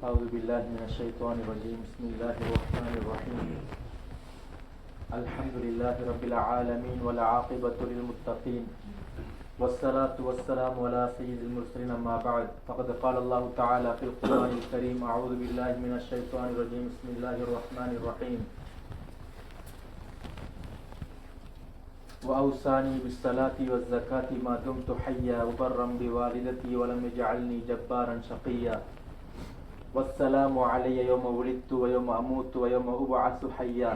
أعوذ بالله من الشيطان الرجيم. بسم الله الرحمن الرحيم. الحمد لله رب العالمين والعاقبة للمتقين والصلاة والسلام على سيد المرسلين. أما بعد فقد قال الله تعالى في القرآن الكريم: أعوذ بالله من الشيطان الرجيم. بسم الله الرحمن الرحيم. وأوصاني بالصلاة والزكاة ما دمت حيا وبرا بوالدتي ولم يجعلني جبارا شقيا والسلام علي يوم ولدت ويوم أموت ويوم أبعث حيا.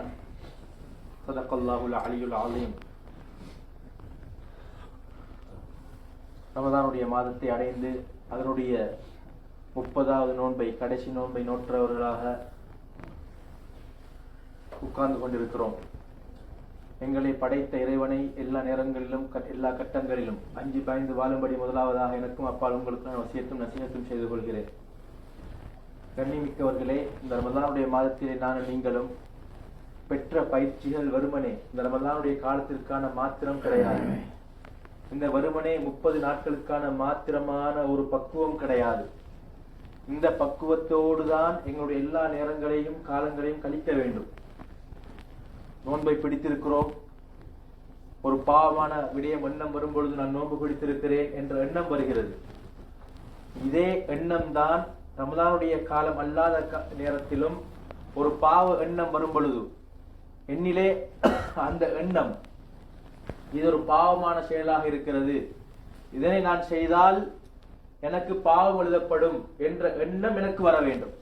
صدق الله العلي العظيم. ரமதானுடைய மாதத்தை அடைந்து அதனுடைய 30வது நோன்பை, கடைசி நோன்பை நோற்றவர்களாக உட்கார்ந்து கொண்டிருக்கிறோம். எங்களை படைத்த இறைவனை எல்லா நேரங்களிலும் எல்லா கட்டங்களிலும் அஞ்சு பயந்து வாழும்படி முதலாவதாக எனக்கும் அப்பால் உங்களுக்கு நான் வசியத்தும் நசீகத்தும் செய்து கொள்கிறேன். கண்ணிமிக்கவர்களே, இந்த ரமதானுடைய மாதத்திலே நானும் நீங்களும் பெற்ற பயிற்சிகள் வெறுமனே இந்த ரமதானுடைய காலத்திற்கான மாத்திரம் கிடையாது. இந்த வெறுமனே 30 நாட்களுக்கான மாத்திரமான ஒரு பக்குவம் கிடையாது. இந்த பக்குவத்தோடு தான் எங்களுடைய எல்லா நேரங்களையும் காலங்களையும் கழிக்க வேண்டும். நோன்பை பிடித்திருக்கிறோம், ஒரு பாவமான விடயம் எண்ணம் வரும்பொழுது நான் நோன்பு பிடித்திருக்கிறேன் என்ற எண்ணம் வருகிறது. இதே எண்ணம் தான் ரமதானுடைய காலம் அல்லாத நேரத்திலும் ஒரு பாவ எண்ணம் வரும் பொழுது என்னிலே அந்த எண்ணம் இது ஒரு பாவமான செயலாக இருக்கிறது, இதனை நான் செய்தால் எனக்கு பாவம் எழுதப்படும் என்ற எண்ணம் எனக்கு வர வேண்டும்.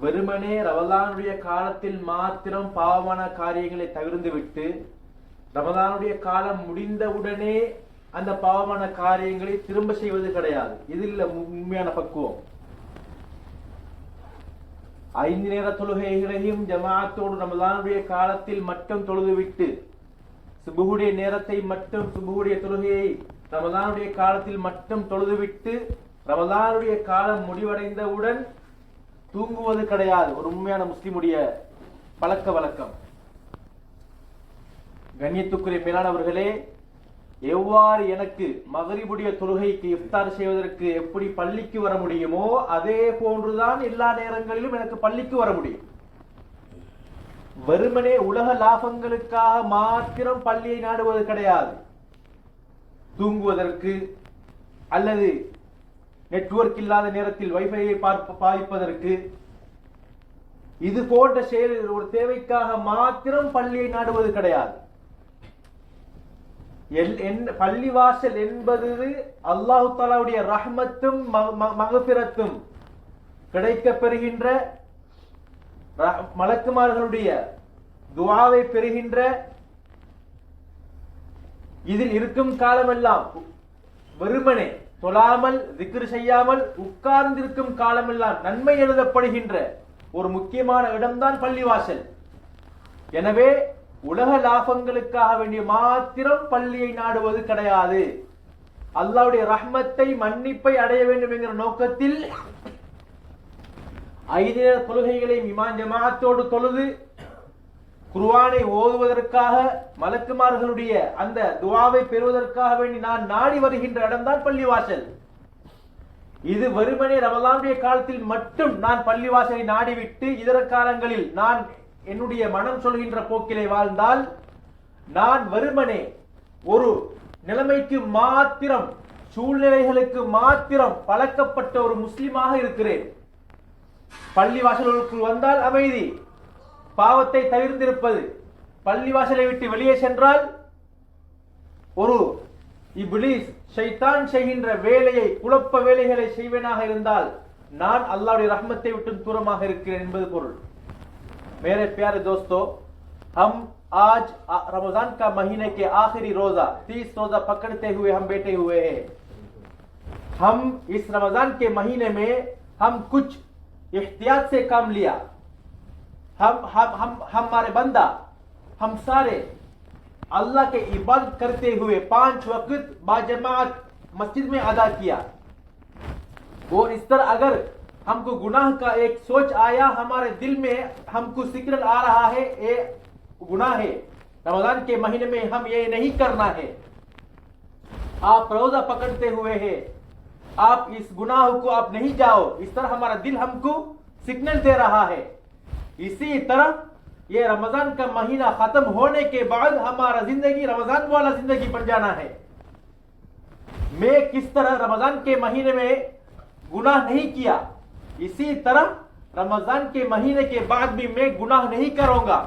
வெறுமனே ரமதானுடைய காலத்தில் மாத்திரம் பாவமான காரியங்களை தவிர்த்து விட்டு ரமதானுடைய காலம் முடிந்தவுடனே அந்த பாவமான காரியங்களை திரும்ப செய்வது கிடையாது. இதில் உண்மையான பக்குவம். 5 நேர தொழுகைகளையும் ஜமாஅத்தோடு ரமதானுடைய காலத்தில் மட்டும் தொழுதுவிட்டு சுபுஹுடைய நேரத்தை மட்டும், சுபுஹுடைய தொழுகையை ரமதானுடைய காலத்தில் மட்டும் தொழுதுவிட்டு ரமதானுடைய காலம் முடிவடைந்தவுடன் தூங்குவது கிடையாது. ஒரு உண்மையான முஸ்லிமுடைய பழக்க வழக்கம். கண்ணியத்துக்குரிய மேலானவர்களே, எவ்வாறு எனக்கு மகரிபுடைய தொழுகைக்கு இஃப்தார் செய்வதற்கு எப்படி பள்ளிக்கு வர முடியுமோ அதே போன்றுதான் எல்லா நேரங்களிலும் எனக்கு பள்ளிக்கு வர முடியும். வெறுமனே உலக லாபங்களுக்காக மாத்திரம் பள்ளியை நாடுவது கிடையாது. தூங்குவதற்கு அல்லது நெட்வொர்க் இல்லாத நேரத்தில் வைஃபையை பாதிப்பதற்கு, இது போன்ற செயல் ஒரு தேவைக்காக மாத்திரம் பள்ளியை நாடுவது கிடையாது. பள்ளிவாசல் என்பது அல்லாஹு தஆலாவுடைய ரஹ்மத்தும் மக்ஃபிரத்தும் கிடைக்க பெறுகின்ற, மலக்குமார்களுடைய துஆவை பெறுகின்ற, இதில் இருக்கும் காலமெல்லாம் வெறுமனே தொழாமல் திக்ர் செய்யாமல் உட்கார்ந்திருக்கும் காலமெல்லாம் நன்மை எழுதப்படுகின்ற ஒரு முக்கியமான இடம்தான் பள்ளிவாசல். எனவே உலக லாபங்களுக்காக வேண்டிய மாத்திரம் பள்ளியை நாடுவது கிடையாது. அல்லாஹ்வுடைய ரஹ்மத்தை, மன்னிப்பை அடைய வேண்டும் என்கிற நோக்கத்தில் 5 நேர தொழுகைகளை இமாம் ஜமாஅத்தோடு தொழுது குர்ஆனை ஓதுவதற்காக, மலக்குமார்களுடைய அந்த துஆவை பெறுவதற்காக வேண்டி நான் நாடி வருகின்ற இடம்தான் பள்ளிவாசல். இது வெறுமனே ரமலானுடைய காலத்தில் மட்டும் நான் பள்ளிவாசலை நாடிவிட்டு இதர காலங்களில் நான் என்னுடைய மனம் சொல்கின்ற போக்கிலே வாழ்ந்தால் நான் வெறுமனே ஒரு நிலைமைக்கு மாத்திரம், சூழ்நிலைகளுக்கு மாத்திரம் பழக்கப்பட்ட ஒரு முஸ்லிமாக இருக்கிறேன். பள்ளிவாசலுக்குள் வந்தால் அமைதி, பாவத்தை தவிர்த்திருப்பது, பள்ளிவாசலை விட்டு வெளியே சென்றால் ஒரு இப்லீஸ் ஷைத்தான் செய்கின்ற வேலையை, குழப்ப வேலைகளை செய்வேனாக இருந்தால் நான் அல்லாஹ்வுடைய ரஹ்மத்தை விட்டு தூரமாக இருக்கிறேன் என்பது பொருள். मेरे प्यारे दोस्तों, हम आज रमजान का महीने के आखिरी रोजा 30 रोजा पकड़ते हुए हम बैठे हुए हैं. हम इस रमजान के महीने में हम कुछ एहतियात से काम लिया. हमारे बंदा, हम सारे अल्लाह के इबादत करते हुए 5 वक्त बाजमात मस्जिद में अदा किया. और इस तरह अगर हमको गुनाह का एक सोच आया, हमारे दिल में हमको सिक्र आ रहा है ये गुनाह है, रमजान के महीने में हम ये नहीं करना है, आप रोजा पकड़ते हुए हैं, آپ اس گناہ کو آپ نہیں جاؤ. اس طرح ہمارا دل ہم کو سگنل دے رہا ہے. اسی طرح یہ رمضان کا مہینہ ختم ہونے کے بعد ہمارا زندگی رمضان والا زندگی بن جانا ہے. میں کس طرح رمضان کے مہینے میں گناہ نہیں کیا, اسی طرح رمضان کے مہینے کے بعد بھی میں گناہ نہیں کروں گا.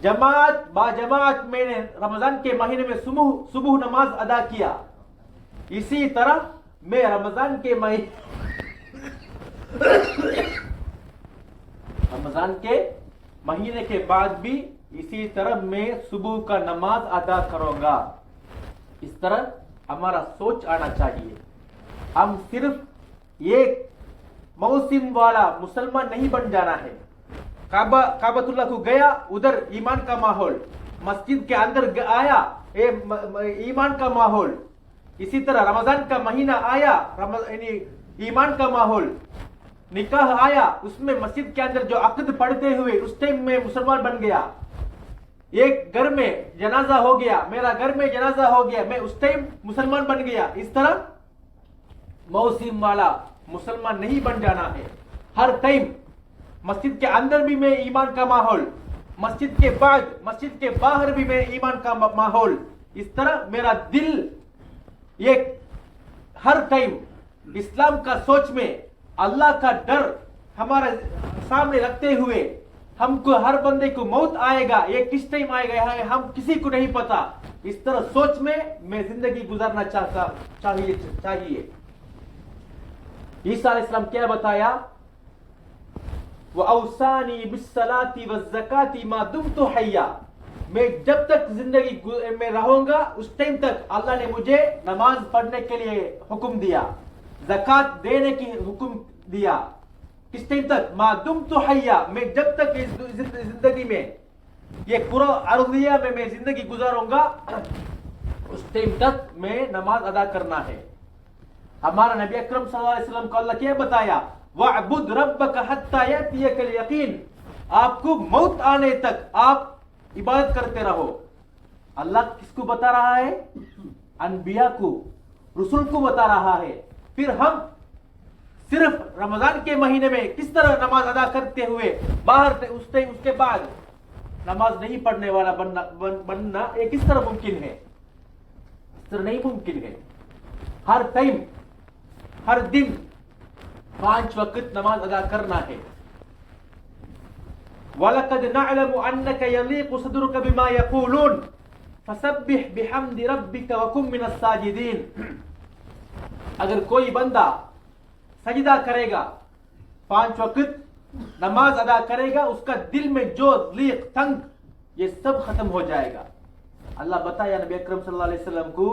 جماعت با جماعت میں نے رمضان کے مہینے میں صبح نماز ادا کیا. اسی طرح میں رمضان کے مہینے کے بعد بھی اسی طرح میں صبح کا نماز ادا کروں گا. اس طرح ہمارا سوچ آنا چاہیے. ہم صرف ایک موسم والا مسلمان نہیں بن جانا ہے. کعبۃ اللہ کو گیا, ادھر ایمان کا ماحول, مسجد کے اندر آیا ایمان کا ماحول. اسی طرح رمضان کا مہینہ آیا ایمان کا ماحول. نکاح آیا, اس میں مسجد کے اندر جو عقد پڑھتے ہوئے اس ٹائم میں مسلمان بن گیا. ایک گھر میں جنازہ ہو گیا, میرا گھر میں جنازہ ہو گیا, میں اس ٹائم مسلمان بن گیا. اس طرح موسم والا مسلمان نہیں بن جانا ہے. ہر ٹائم مسجد کے اندر بھی میں ایمان کا ماحول, مسجد کے بعد مسجد کے باہر بھی میں ایمان کا ماحول. اس طرح میرا دل ایک ہر ٹائم اسلام کا سوچ میں اللہ کا ڈر ہمارا سامنے رکھتے ہوئے, ہم کو ہر بندے کو موت آئے گا, یہ کس ٹائم آئے گا ہم کسی کو نہیں پتا. اس طرح سوچ میں زندگی گزارنا چاہیے. عیسیٰ علیہ السلام کیا بتایا؟ وَأَوْصَانِي بِالصَّلَاةِ وَالزَّكَاةِ مَا دُمْتُ حَيًّا. میں جب تک زندگی میں رہوں گا اس ٹائم تک اللہ نے مجھے نماز پڑھنے کے لیے حکم دیا, زکات دینے کی حکم دیا. کس ٹائم تک؟ ما دمت حیا, میں جب تک زندگی میں یہ پورا ارضیہ میں زندگی گزاروں گا اس ٹائم تک میں نماز ادا کرنا ہے. ہمارا نبی اکرم صلی اللہ علیہ وسلم کو اللہ کیا بتایا؟ وَاعْبُدْ رَبَّكَ حَتَّى يَأْتِيَكَ الْيَقِينُ. آپ کو موت آنے تک آپ عبادت کرتے رہو. اللہ کس کو بتا رہا ہے؟ انبیاء کو, رسول کو بتا رہا ہے. پھر ہم صرف رمضان کے مہینے میں کس طرح نماز ادا کرتے ہوئے باہر اس کے بعد نماز نہیں پڑھنے والا بننا یہ کس طرح ممکن ہے؟ اس طرح نہیں ممکن ہے. ہر ٹائم ہر دن 5 وقت نماز ادا کرنا ہے. وَلَقَدْ نَعْلَمُ أَنَّكَ يَضِيقُ صَدْرُكَ بِمَا يَقُولُونَ فَسَبِّحْ بِحَمْدِ رَبِّكَ وَكُن مِّنَ السَّاجِدِينَ. اگر کوئی بندہ سجدہ کرے گا, 5 وقت نماز ادا کرے گا, اس کا دل میں جو ضیق تنگ یہ سب ختم ہو جائے گا. اللہ بتایا نبی اکرم صلی اللہ علیہ وسلم کو,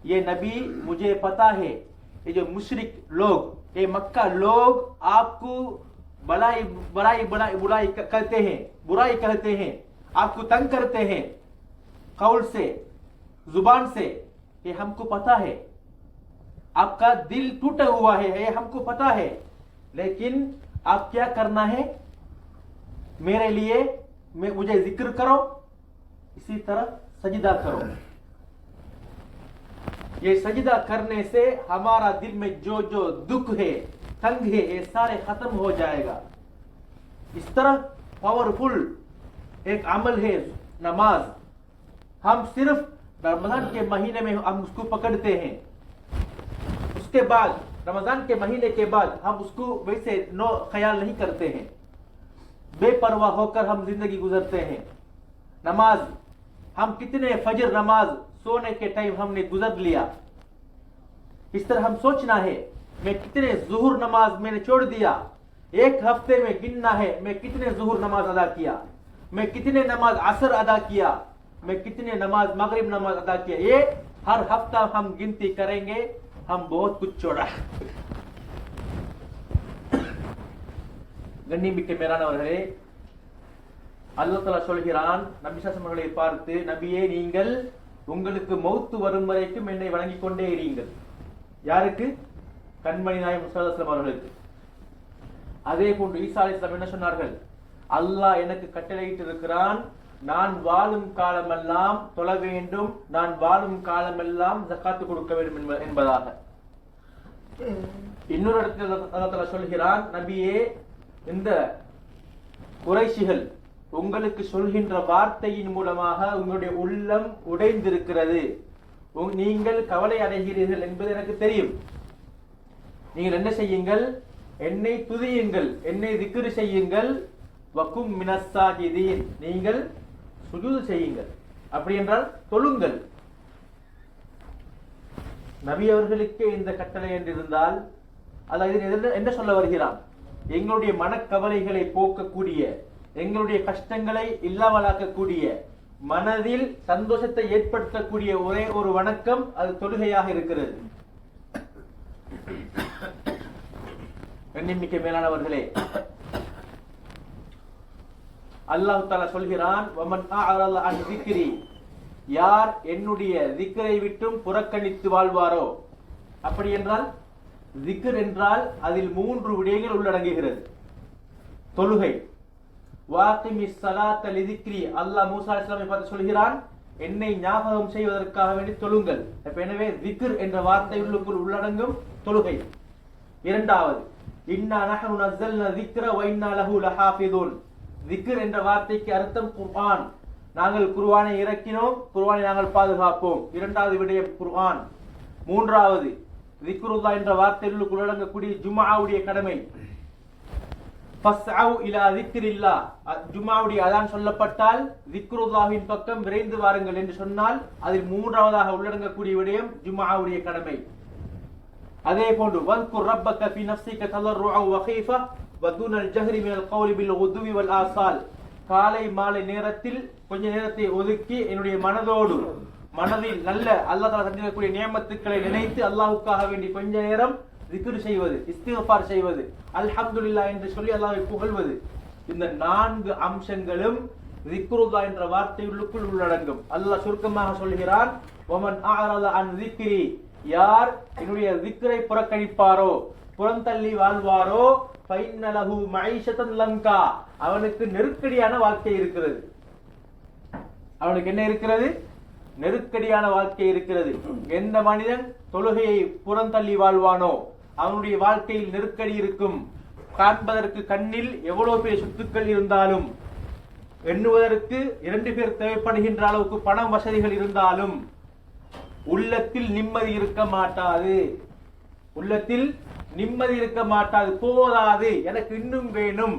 یہ نبی مجھے پتا ہے یہ جو مشرک لوگ, یہ مکہ لوگ آپ کو برائی کرتے ہیں, برائی کرتے ہیں, آپ کو تنگ کرتے ہیں قول سے, زبان سے. یہ ہم کو پتا ہے, آپ کا دل ٹوٹا ہوا ہے, یہ ہم کو پتا ہے. لیکن آپ کیا کرنا ہے؟ میرے لیے مجھے ذکر کرو, اسی طرح سجدہ کرو. یہ سجدہ کرنے سے ہمارا دل میں جو دکھ ہے, تنگ ہے, یہ سارے ختم ہو جائے گا. اس طرح پاورفل ایک عمل ہے نماز. ہم صرف رمضان کے مہینے میں ہم اس کو پکڑتے ہیں, اس کے بعد رمضان کے مہینے کے بعد ہم اس کو ویسے خیال نہیں کرتے ہیں. بے پرواہ ہو کر ہم زندگی گزرتے ہیں. نماز ہم کتنے فجر نماز سونے کے ٹائم ہم نے گزر لیا. اس طرح ہم سوچنا ہے میں کتنے ظہر نماز میں نے چھوڑ دیا. ایک ہفتے میں گننا ہے میں کتنے ظہر نماز ادا کیا, میں کتنے نماز عصر ادا کیا, میں کتنے نماز مغرب نماز ادا کیا. یہ ہر ہفتہ ہم گنتی کریں گے, ہم بہت کچھ چھوڑا. கண்ணியமிக்க மேலானவர்களே, அல்லாஹ் தஆலா சொல்கிறான் நபி ஸல்லல்லாஹு அலைஹி வஸல்லம் பார்த்து, நபியே நீங்கள் உங்களுக்கு மௌத் வரும் வரைக்கும் என்னை வணங்கிக் கொண்டே இருங்கள். யாருக்கு? கண்மணி நாயகம் ஸல்லல்லாஹு அலைஹி வஸல்லம் அவர்களுக்கு. அதே போன்று ஈசா அலைஹிஸ்ஸலாம் என்ன சொன்னார்கள்? அல்லாஹ் எனக்கு கட்டளையிட்டு இருக்கிறான், நான் வாழும் காலமெல்லாம் தொழ வேண்டும், நான் வாழும் காலமெல்லாம் ஜகாத் கொடுக்க வேண்டும் என்பதாக. இன்னொரு இடத்துல அல்லாஹ் தஆலா சொல்கிறான், நபியே, இந்த குறைஷிகள் உங்களுக்கு சொல்கின்ற வார்த்தையின் மூலமாக உங்களுடைய உள்ளம் உடைந்திருக்கிறது, நீங்கள் கவலை அடைகிறீர்கள் என்பது எனக்கு தெரியும். நீங்கள் என்ன செய்யுங்கள், என்னை துதியுங்கள், என்னை திக்ர் செய்யுங்கள், வக்கும் மினஸ் சாஜிதீன், நீங்கள் சுஜூது செய்யுங்கள், அப்படி என்றால் தொழுங்கள். நபி அவர்களுக்கே இந்த கட்டளை என்றிருந்தால் அல்லாஹ் என்ன சொல்ல வருகிறான்? எங்களுடைய மனக்கவலைகளை போக்கக்கூடிய, எங்களுடைய கஷ்டங்களை இல்லாமலாக்கக்கூடிய, மனதில் சந்தோஷத்தை ஏற்படுத்தக்கூடிய ஒரே ஒரு வணக்கம் அது தொழுகையாக இருக்கிறது. கண்ணியமிக்க மேலானவர்களே, அல்லாஹ் தஆலா சொல்கிறான், வமன் அஅரத அன் ஸிக்ரி, யார் என்னுடைய திக்ரை விட்டும் புறக்கணித்து வாழ்வாரோ. அப்படி என்றால் திக்ர் என்றால் அதில் 3 விடயங்கள் உள்ளடங்குகிறது. தொழுகை, வாகிமிஸ் ஸலாத்த லிதிக்ரி, அல்லாஹ் மூஸா அலைஹிஸ்ஸலாமை பார்த்து சொல்கிறான், என்னை ஞாபகம் செய்வதற்காக வேண்டி தொழுங்கள். எனவே திக்ர் என்ற வார்த்தைகளுக்குள் உள்ளடங்கும் தொழுகை. இரண்டாவது, இன்னா நஹ்னு நஸல்னா ஸிக்ர வ இன்னா லஹு லஹாஃபிதுன், திக்ர் என்ற வார்த்தைக்கு அர்த்தம் குர்ஆன், நாங்கள் குர்ஆனை இறக்கினோம், குர்ஆனை நாங்கள் பாதுகாப்போம். இரண்டாவது விடயம் குர்ஆன். மூன்றாவது, திக்ருல்லாஹ் என்ற வார்த்தைகளுக்குள் உள்ளடங்கக்கூடிய ஜும்ஆவுடைய கடமை. ஃபஸ்அவு இலா திக்ரில்லாஹ், ஜும்ஆவுடைய அதான் சொல்லப்பட்டால் திக்ருல்லாஹின் பக்கம் விரைந்து வாருங்கள் என்று சொன்னால் அதில் மூன்றாவதாக உள்ளடங்கக்கூடிய விடயம் ஜும்ஆவுடைய கடமை. அதே போன்று வஸ்குர் ரப்பக ஃபீ நஃப்ஸிக தலர்ருஅ வ கீஃபா வ தூனல் ஜஹ்ரி மினல் கௌலி பில் குதுவி வல் ஆசால், காலை மாலை நேரத்தில் கொஞ்ச நேரத்தை ஒதுக்கி என்னுடைய மனதில் நல்ல அல்லாஹ் தஆலா தந்திருக்கக்கூடிய நியமத்துக்களை நினைத்து அல்லாஹ்வுக்காக வேண்டி கொஞ்ச நேரம் திக்ர் செய்வது, இஸ்திக்ஃபார் செய்வது, அல்ஹம்துலில்லாஹ் என்று சொல்லி அல்லாஹ்வை புகழ்வது. இந்த 4 அம்சங்களும் திக்ருல்லாஹ் என்ற வார்த்தைகளுக்குள் உள்ளடங்கும். அல்லாஹ் சுருக்கமாக சொல்கிறான், வமன் அஅரத அன் ஸிக்ரி, யார் என்னுடைய திக்ரை புறக்கணிப்பாரோ, புறந்தள்ளி வாழ்வாரோ, ஃபைன்ன லஹு மஈஷத்தன் லங்கா, அவனுக்கு நெருக்கடியான வாழ்க்கை இருக்கிறது. அவனுக்கு என்ன இருக்கிறது? நெருக்கடியான வாழ்க்கை இருக்கிறது. எந்த மனிதன் தொழுகையை புறந்தள்ளி வாழ்வானோ அவனுடைய வாழ்க்கையில் நெருக்கடி இருக்கும். காண்பதற்கு கண்ணில் எவ்வளவு பெரிய சொத்துக்கள் இருந்தாலும், எண்ணுவதற்கு 2 பேர் தேவைப்படுகின்ற அளவுக்கு பணம் வசதிகள் இருந்தாலும் உள்ளத்தில் நிம்மதி இருக்க மாட்டாது. உள்ளத்தில் நிம்மதி இருக்க மாட்டாது. போதாது, எனக்கு இன்னும் வேணும்,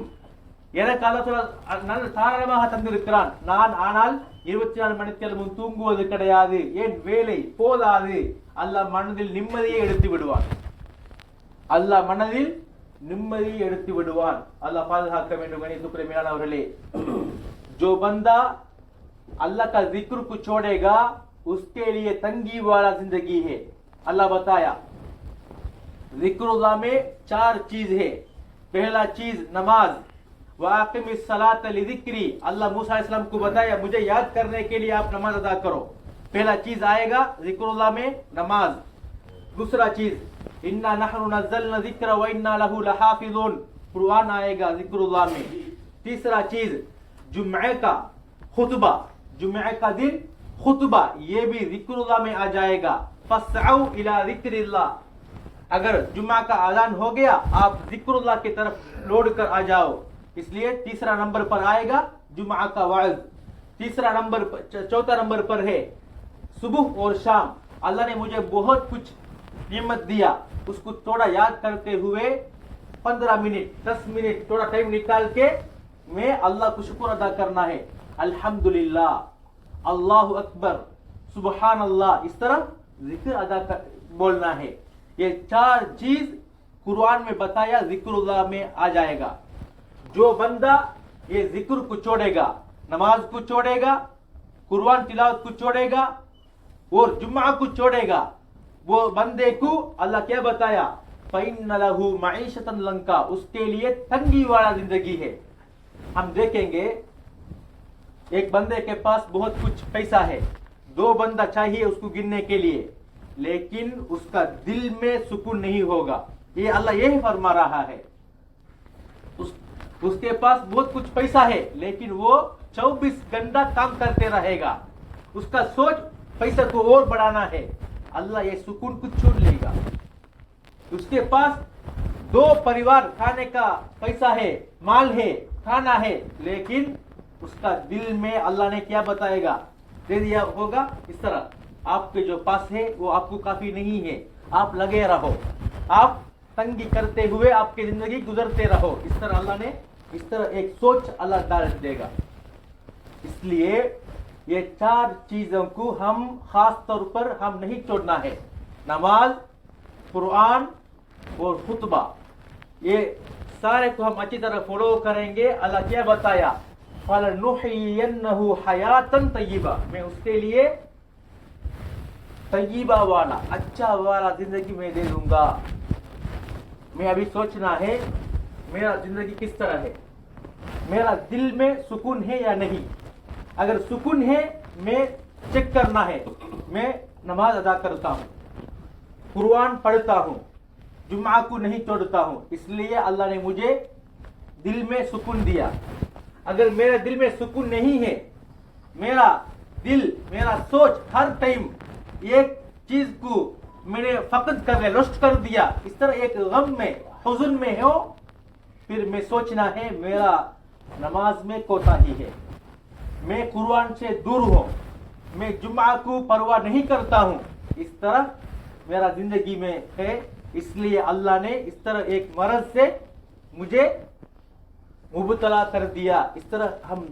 எனக்கு அல்லாஹ் தாராளமாக தந்திருக்கிறான் நான், ஆனால் 24 மணி நேரமும் தூங்குவது கிடையாது, ஏன் வேலை போதாது. அல்லாஹ் மனதில் நிம்மதியை எடுத்து விடுவான். அல்லாஹ் மனதில் நிம்மதியை எடுத்து விடுவான். அல்லாஹ் பாதுகாக்க வேண்டும். கணியத்துக்குரிய மேலானவர்களே, जो बंदा अल्लाह का जिक्र को छोड़ेगा उसके लिए तंगी वाला जिंदगी है. अल्लाह बताया जिक्रुल्लाह में 4 चीज है. पहला चीज नमाज, वाक़िमिस सलात लिज़िक्री, अल्लाह मूसा अलैहिस्सलाम को बताया मुझे याद करने के लिए आप नमाज अदा करो. पहला चीज आएगा जिक्रुल्लाह में नमाज. दूसरा चीज इन्ना नहनु नज़्ज़लना ज़िक्र व इन्ना लहु लहाफ़िज़ून, कुरान आएगा जिक्रुल्लाह में. तीसरा चीज जुम्मे का खुतबा, जुम्मे का दिन खुतबा, ये भी जिक्रुल्लाह में आ जाएगा. फस्अउ इला ज़िक्रिल्लाह, अगर जुम्मा का आज़ान हो गया आप जिक्रुल्लाह की तरफ लौट कर आ जाओ. इसलिए तीसरा नंबर पर आएगा जुम्मा का वाइज. चौथा नंबर पर है सुबह और शाम. अल्लाह ने मुझे बहुत कुछ नियमत दिया, उसको थोड़ा याद करते हुए 15 मिनट 10 मिनट थोड़ा टाइम निकाल के मैं अल्लाह को शुक्र अदा करना है. अल्हम्दुलिल्लाह, अल्लाहु अकबर, सुबहान अल्लाह, इस तरह जिक्र अदा बोलना है. ये 4 चीज कुरान में बताया जिक्रुल्लाह में आ जाएगा. जो बंदा ये जिक्र को छोड़ेगा, नमाज को छोड़ेगा, कुरान तिलावत को छोड़ेगा और जुम्मा को छोड़ेगा, वो बंदे को अल्लाह क्या बताया, फइन्न लहु मईशतन लंका, उसके लिए तंगी वाला जिंदगी है. हम देखेंगे एक बंदे के पास बहुत कुछ पैसा है, 2 बंदा चाहिए उसको गिनने के लिए, लेकिन उसका दिल में सुकून नहीं होगा. ये अल्लाह यही फरमा रहा है. उसके पास बहुत कुछ पैसा है लेकिन वो 24 घंटा काम करते रहेगा, उसका सोच पैसा को और बढ़ाना है. अल्लाह ये सुकून को छीन लेगा. उसके पास 2 परिवार खाने का पैसा है, माल है, खाना है, लेकिन उसका दिल में अल्लाह ने क्या बताएगा, दे दिया होगा इस तरह, आपके जो पास है वो आपको काफी नहीं है, आप लगे रहो, आप तंगी करते हुए आपकी जिंदगी गुजरते रहो। इस तरह अल्लाह ने इस तरह एक सोच अल्लाह डाल देगा। इसलिए ये 4 चीजों को हम खास तौर पर हम नहीं छोड़ना है, नमाज, कुरान और खुतबा, ये सारे को हम अच्छी तरह फॉलो करेंगे। अल्लाह क्या बताया, फलनुहयियन्नहु हयातन तय्यिबा, मैं उसके लिए तय्यिबा वाला, अच्छा वाला जिंदगी में दे दूंगा। मैं अभी सोचना है मेरा जिंदगी किस तरह है, मेरा दिल में सुकून है या नहीं। अगर सुकून है, मैं चेक करना है, मैं नमाज अदा करता हूँ, कुरान पढ़ता हूँ, जुम्मा को नहीं छोड़ता हूँ, इसलिए अल्लाह ने मुझे दिल में सुकून दिया। अगर मेरे दिल में सुकून नहीं है, मेरा दिल, मेरा सोच हर टाइम एक चीज को मैंने फकद कर लिया, लॉस्ट कर दिया, इस तरह एक गम में, हुज़्न में हो, फिर मैं सोचना है मेरा नमाज में कोताही है, मैं कुरान से दूर हूँ, मैं जुम्मा को परवाह नहीं करता हूँ, इस तरह मेरा जिंदगी में है। इसलिए अल्लाह ने इस तरह एक मर्ज से मुझे मुबतला कर दिया, इस तरह हम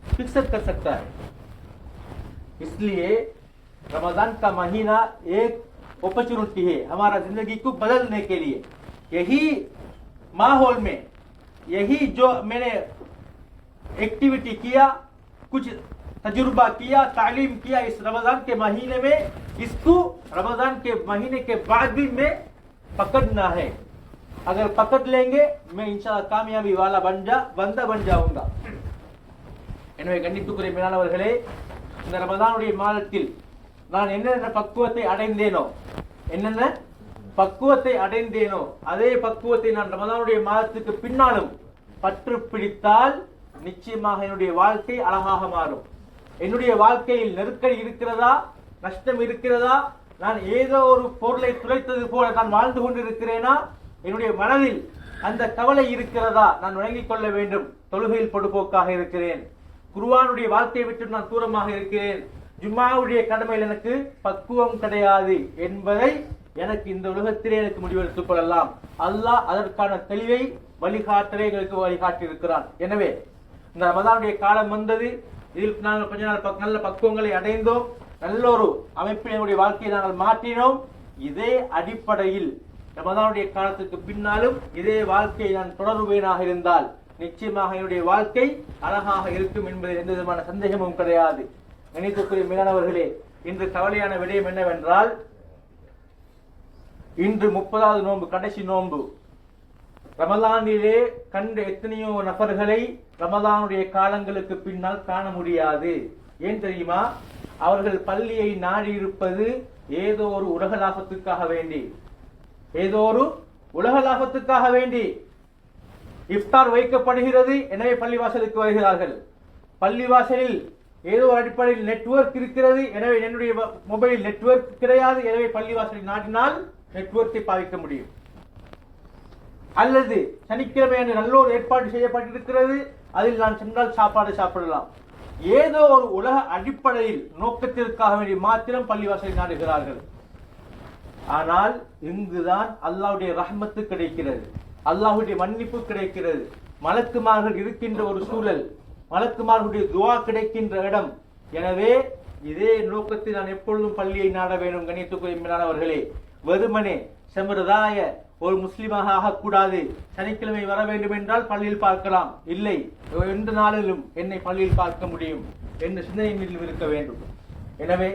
फिक्स कर सकता है। इसलिए रमजान का महीना एक अपॉर्चुनिटी है हमारा जिंदगी को बदलने के लिए। यही माहौल में, यही जो मैंने एक्टिविटी किया, कुछ तजुर्बा किया, तालीम किया इस रमजान के महीने में, इसको रमजान के महीने के बाद भी मैं पकड़ना है। अगर पकड़ लेंगे, मैं इंशाअल्लाह कामयाबी वाला बंदा बन जाऊंगा। எனவே கண்ணியத்துக்குரிய மேலானவர்களே, இந்த ரமதானுடைய மாதத்தில் நான் என்னென்ன பக்குவத்தை அடைந்தேனோ அதே பக்குவத்தை நான் ரமதானுடைய மாதத்துக்கு பின்னாலும் பற்று பிடித்தால் நிச்சயமாக என்னுடைய வாழ்க்கை அழகாக மாறும். என்னுடைய வாழ்க்கையில் நெருக்கடி இருக்கிறதா, நஷ்டம் இருக்கிறதா, நான் ஏதோ ஒரு பொருளை துளைத்தது போல நான் வாழ்ந்து கொண்டிருக்கிறேனா, என்னுடைய மனதில் அந்த கவலை இருக்கிறதா, நான் வழங்கிக் கொள்ள வேண்டும். தொழுகையில் பொடுபோக்காக இருக்கிறேன், குர்ஆனுடைய வாழ்க்கையை விட்டு நான் தூரமாக இருக்கிறேன், ஜும்மாவுடைய கடமையில் எனக்கு பக்குவம் கிடையாது என்பதை எனக்கு இந்த உலகத்திலே எனக்கு முடிவெடுத்துக் கொள்ளலாம். அல்லாஹ் அதற்கான தெளிவை, வழிகாட்டலை எங்களுக்கு வழிகாட்டி இருக்கிறான். எனவே இந்த ரமதானுடைய காலம் வந்தது, இதில் நாங்கள் கொஞ்ச நாள் நல்ல பக்குவங்களை அடைந்தோம், நல்ல ஒரு அமைப்பில் என்னுடைய வாழ்க்கையை நாங்கள் மாற்றினோம். இதே அடிப்படையில் ரமதானுடைய காலத்துக்கு பின்னாலும் இதே வாழ்க்கையை நான் தொடருவேனாக இருந்தால் நிச்சயமாக என்னுடைய வாழ்க்கை அழகாக இருக்கும் என்பதில் எந்த விதமான சந்தேகமும் கிடையாது. நினைக்கக்கூடிய மேலானவர்களே, இன்று கவலையான விடயம் என்னவென்றால், இன்று 30வது நோன்பு, கடைசி நோன்பு. ரமலானிலே கண்ட எத்தனையோ நபர்களை ரமலானுடைய காலங்களுக்கு பின்னால் காண முடியாது. ஏன் தெரியுமா? அவர்கள் பள்ளியை நாடி இருப்பது ஏதோ ஒரு உலக லாபத்துக்காக வேண்டி, ஏதோ ஒரு உலக லாபத்துக்காக வேண்டி. இஃப்தார் வைக்கப்படுகிறது, எனவே பள்ளிவாசலுக்கு வருகிறார்கள். பள்ளிவாசலில் ஏதோ அடிப்படையில் நெட்வொர்க் இருக்கிறது, எனவே என்னுடைய மொபைல் நெட்வொர்க் கிடையாது, எனவே பள்ளிவாசலில் நாடினால் நெட்வொர்க்கை பாவிக்க முடியும். அல்லது சனிக்கிழமை அன்று நல்ல ஒரு ஏற்பாடு செய்யப்பட்டிருக்கிறது, அதில் நான் சென்றால் சாப்பாடு சாப்பிடலாம். ஏதோ ஒரு உலக அடிப்படையில் நோக்கத்திற்காக வேண்டி மாத்திரம் பள்ளிவாசலை நாடுகிறார்கள். ஆனால் இங்குதான் அல்லாஹ்வுடைய ரஹ்மத்து கிடைக்கிறது, அல்லாஹ்வுடைய மன்னிப்பு கிடைக்கிறது, மலக்குமார்கள் இருக்கின்ற ஒரு சூழல், மலக்குமார்களுடைய துஆ கிடைக்கின்ற இடம். எனவே இதே நோக்கத்தில் நான் எப்பொழுதும் பள்ளியை நாட வேண்டும். கண்ணியத்துக்குரிய மேலானவர்களே, வெறுமனே சம்பிரதாய ஒரு முஸ்லிமாக ஆகக்கூடாது. சனிக்கிழமை வர வேண்டும் என்றால் பள்ளியில் பார்க்கலாம், இல்லை எந்த நாளிலும் என்னை பள்ளியில் பார்க்க முடியும் என்ற சிந்தனையில் இருக்க வேண்டும். எனவே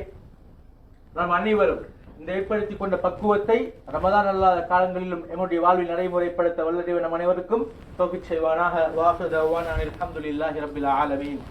நாம் அனைவரும் இந்த ஏற்படுத்திக் கொண்ட பக்குவத்தை ரமதான் அல்லாத காலங்களிலும் எங்களுடைய வாழ்வில் நடைமுறைப்படுத்த வல்லதேவன் நம் அனைவருக்கும் தௌஃபீக் செய்வானாக. வாஹிரு தஅவானா அல்ஹம்துலில்லாஹி ரப்பில் ஆலமீன்.